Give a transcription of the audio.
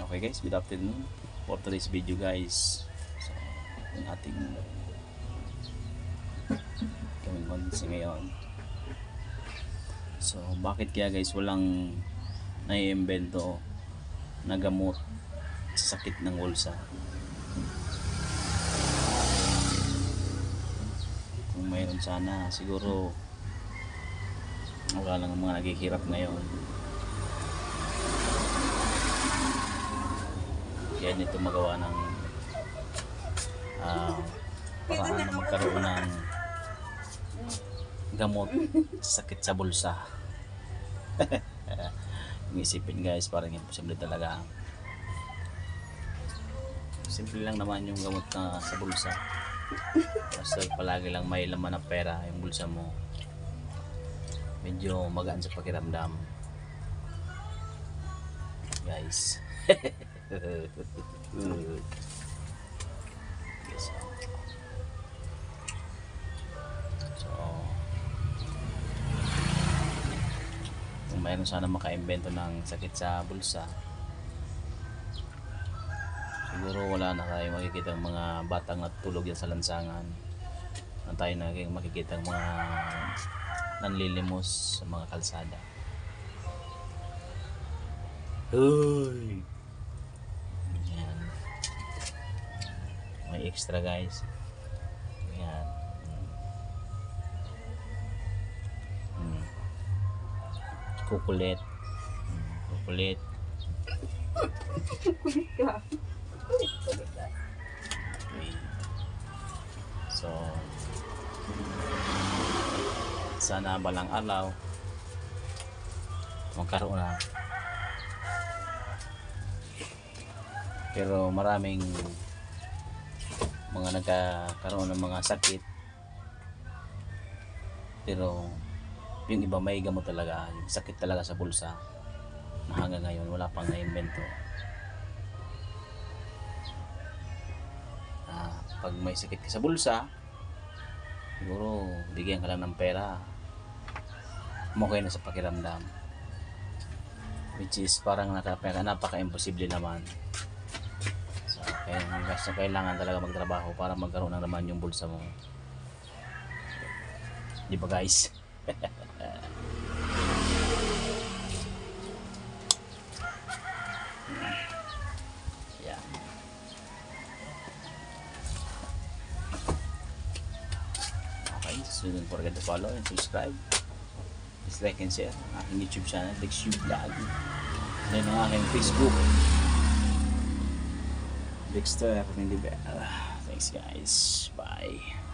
Okay guys, good afternoon for today's video guys. So, yung ating gawin content ngayon. So, bakit kaya guys walang naiimbento na gamot sa sakit ng ulsa? Kung mayroon sana, siguro wala lang ang mga naghihirap ngayon. Kaya nito magawa ng paraan na magkaroon ng gamot sa sakit sa bulsa. Isipin guys, parang imposible talaga. Simple lang naman yung gamot na sa bulsa. Basta palagi lang may laman ng pera yung bulsa mo, medyo magaan sa pakiramdam guys. So kung mayroon sana makaimbento ng sakit sa bulsa, siguro wala na tayo makikita ng mga batang natulog yan sa lansangan. Na tayo makikita ng mga nanlilimos sa mga kalsada. Uy! Yan. May extra guys. Yan. Kukulit. Kukulit. Kulit ka. Okay. So, sana balang araw magkaroon na. Pero maraming mga nagkakaroon ng mga sakit, pero yung iba may gamot talaga, yung sakit talaga sa bulsa na hanggang ngayon wala pang naimbento. Pag may sakit ka sa bulsa, siguro bigyan ka lang ng pera, okay na sa pakiramdam, which is parang napaka-imposible naman. So kailangan talaga magtrabaho para magkaroon ng laman yung bulsa mo, di ba guys? Yeah. Okay, so don't forget to follow and subscribe. Please like and share ang aking YouTube channel, Dexyu Vlog. Then ang aking Facebook, Dexter Mindibel. Thanks guys. Bye.